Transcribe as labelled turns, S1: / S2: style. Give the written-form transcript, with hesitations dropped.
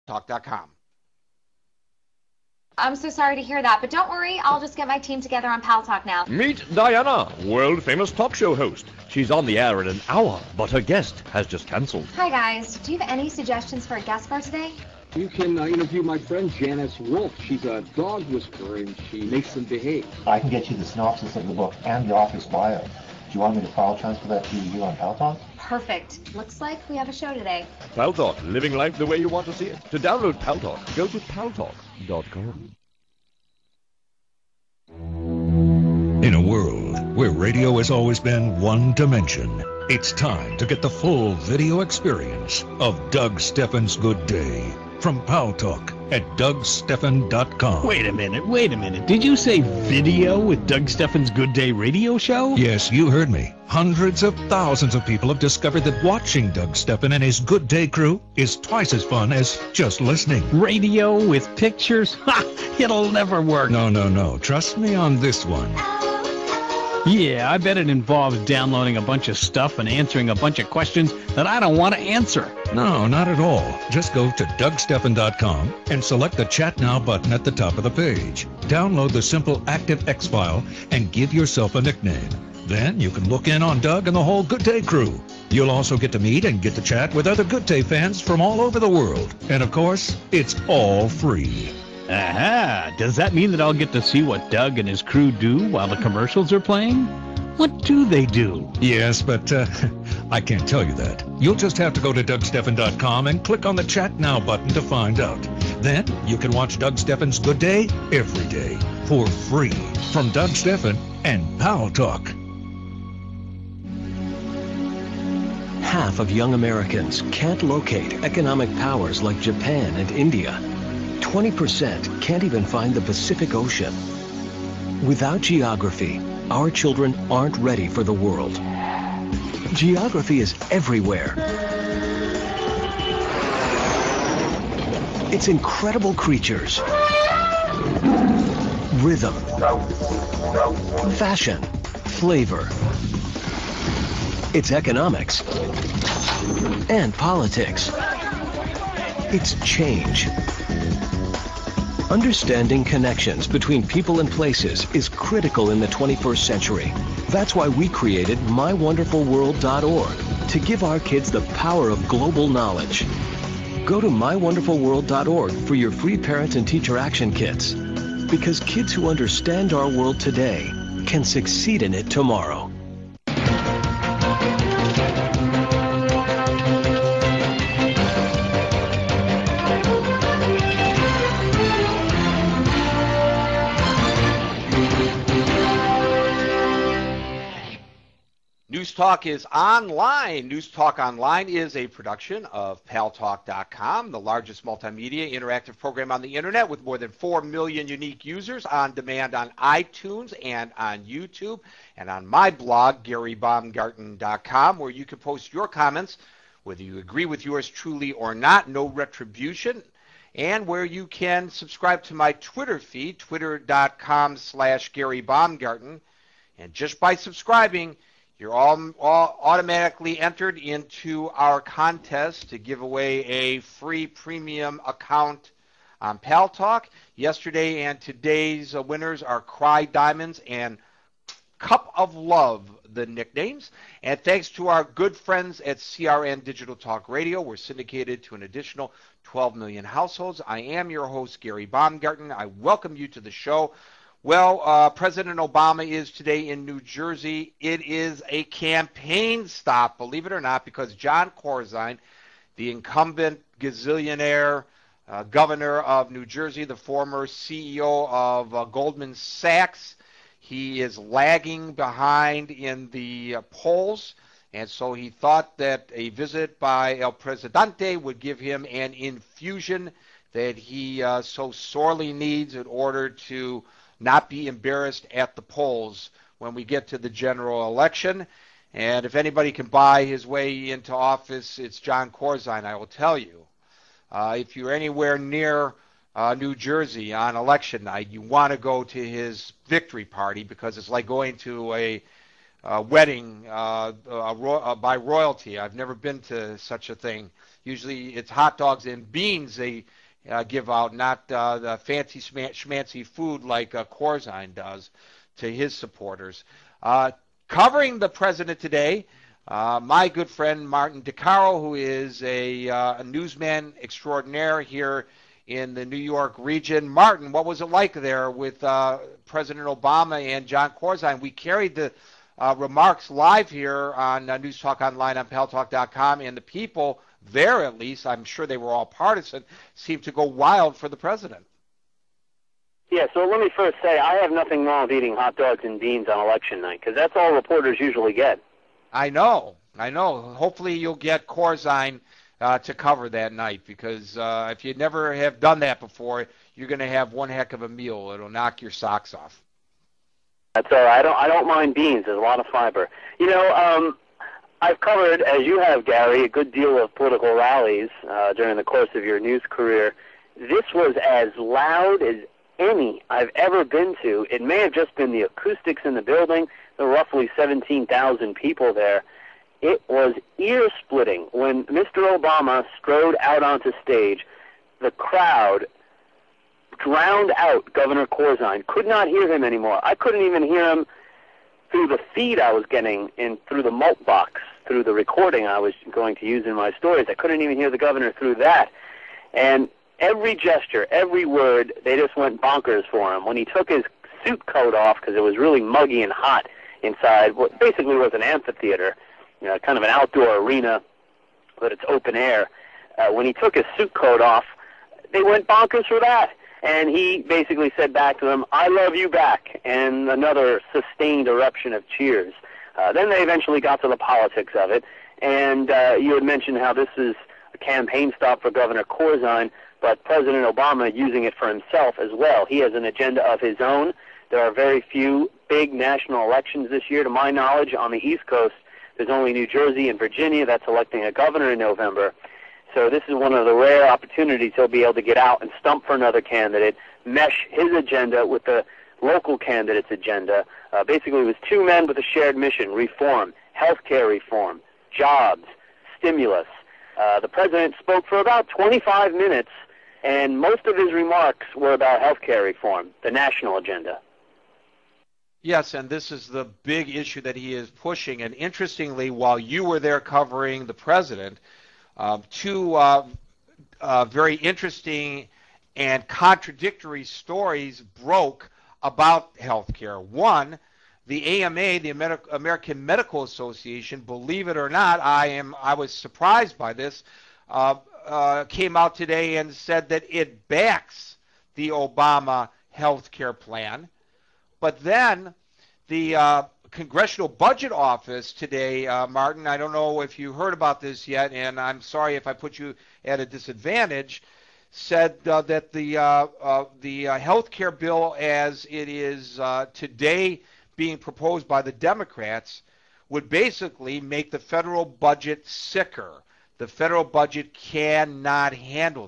S1: Paltalk.com.
S2: I'm so sorry to hear that, but don't worry, I'll just get my team together on Paltalk now.
S3: Meet Diana, world-famous talk show host. She's on the air in an hour, but her guest has just canceled.
S2: Hi, guys. Do you have any suggestions for a guest for today?
S4: You can interview my friend Janice Wolf. She's a dog whisperer, and she makes them behave.
S5: I can get you the synopsis of the book and the author's bio. Do you want me to file transfer that to you here on Paltalk?
S2: Perfect. Looks like we have a show today.
S3: Paltalk, living life the way you want to see it. To download Paltalk, go to paltalk.com.
S6: In a world where radio has always been one dimension, it's time to get the full video experience of Doug Steffen's Good Day from Paltalk at DougSteffen.com.
S7: Wait a minute. Did you say video with Doug Steffen's Good Day radio show?
S6: Yes, you heard me. Hundreds of thousands of people have discovered that watching Doug Steffen and his Good Day crew is twice as fun as just listening.
S7: Radio with pictures? Ha! It'll never work.
S6: No. Trust me on this one.
S7: Yeah, I bet it involves downloading a bunch of stuff and answering a bunch of questions that I don't want to answer.
S6: No, not at all. Just go to DougSteffen.com and select the Chat Now button at the top of the page. Download the simple Active X file and give yourself a nickname. Then you can look in on Doug and the whole Good Day crew. You'll also get to meet and get to chat with other Good Day fans from all over the world. And of course, it's all free.
S7: Aha! Does that mean that I'll get to see what Doug and his crew do while the commercials are playing? What do they do?
S6: Yes, but I can't tell you that. You'll just have to go to DougSteffen.com and click on the Chat Now button to find out. Then you can watch Doug Steffen's Good Day every day for free from Doug Steffen and Paltalk.
S8: Half of young Americans can't locate economic powers like Japan and India. 20% can't even find the Pacific Ocean. Without geography, our children aren't ready for the world. Geography is everywhere. It's incredible creatures, rhythm, fashion, flavor. It's economics and politics. It's change. Understanding connections between people and places is critical in the 21st century. That's why we created MyWonderfulWorld.org to give our kids the power of global knowledge. Go to MyWonderfulWorld.org for your free parent and teacher action kits. Because kids who understand our world today can succeed in it tomorrow.
S1: News Talk is online. News Talk Online is a production of Paltalk.com, the largest multimedia interactive program on the internet with more than 4 million unique users on demand on iTunes and on YouTube, and on my blog, GaryBaumgarten.com, where you can post your comments, whether you agree with yours truly or not, no retribution, and where you can subscribe to my Twitter feed, twitter.com/GaryBaumgarten, and just by subscribing, you're all automatically entered into our contest to give away a free premium account on Paltalk. Yesterday and today's winners are Cry Diamonds and Cup of Love, the nicknames. And thanks to our good friends at CRN Digital Talk Radio, we're syndicated to an additional 12 million households. I am your host, Gary Baumgarten. I welcome you to the show. Well, President Obama is today in New Jersey. It is a campaign stop, believe it or not, because Jon Corzine, the incumbent gazillionaire governor of New Jersey, the former CEO of Goldman Sachs, he is lagging behind in the polls, and so he thought that a visit by El Presidente would give him an infusion that he so sorely needs in order to not be embarrassed at the polls when we get to the general election. And if anybody can buy his way into office, it's Jon Corzine, I will tell you. If you're anywhere near New Jersey on election night, you want to go to his victory party because it's like going to a wedding by royalty. I've never been to such a thing. Usually it's hot dogs and beans they give out, not the fancy schmancy food like Corzine does to his supporters. Covering the president today, my good friend Martin Di Caro, who is a newsman extraordinaire here in the New York region. Martin, what was it like there with President Obama and Jon Corzine? We carried the remarks live here on News Talk Online on Paltalk.com, and the people there, at least, I'm sure they were all partisan, seemed to go wild for the president.
S9: Yeah, so let me first say I have nothing wrong with eating hot dogs and beans on election night, because that's all reporters usually get.
S1: I know. Hopefully you'll get Corzine to cover that night, because if you never have done that before, you're going to have one heck of a meal. It'll knock your socks off.
S9: That's all right. I don't mind beans. There's a lot of fiber. You know, I've covered, as you have, Gary, a good deal of political rallies during the course of your news career. This was as loud as any I've ever been to. It may have just been the acoustics in the building. There were roughly 17,000 people there. It was ear-splitting. When Mr. Obama strode out onto stage, the crowd drowned out Governor Corzine. Could not hear him anymore. I couldn't even hear him through the feed I was getting through the mult box, through the recording I was going to use in my stories. I couldn't even hear the governor through that. And every gesture, every word, they just went bonkers for him. When he took his suit coat off, because it was really muggy and hot inside what basically was an amphitheater, you know, kind of an outdoor arena, but it's open air. When he took his suit coat off, they went bonkers for that. And he basically said back to them, "I love you back," and another sustained eruption of cheers. Then they eventually got to the politics of it, and you had mentioned how this is a campaign stop for Governor Corzine, but President Obama using it for himself as well. He has an agenda of his own. There are very few big national elections this year, to my knowledge. On the East Coast, there's only New Jersey and Virginia that's electing a governor in November. So this is one of the rare opportunities he'll be able to get out and stump for another candidate, mesh his agenda with the local candidate's agenda. Basically, it was two men with a shared mission: reform, healthcare reform, jobs, stimulus. The president spoke for about 25 minutes, and most of his remarks were about healthcare reform, the national agenda.
S1: Yes, and this is the big issue that he is pushing. And interestingly, while you were there covering the president, two very interesting and contradictory stories broke about healthcare. One, the AMA, the American Medical Association, believe it or not, I was surprised by this, came out today and said that it backs the Obama healthcare plan. But then the Congressional Budget Office today, Martin, I don't know if you heard about this yet, and I'm sorry if I put you at a disadvantage, said that the health care bill as it is today being proposed by the Democrats would basically make the federal budget sicker. The federal budget cannot handle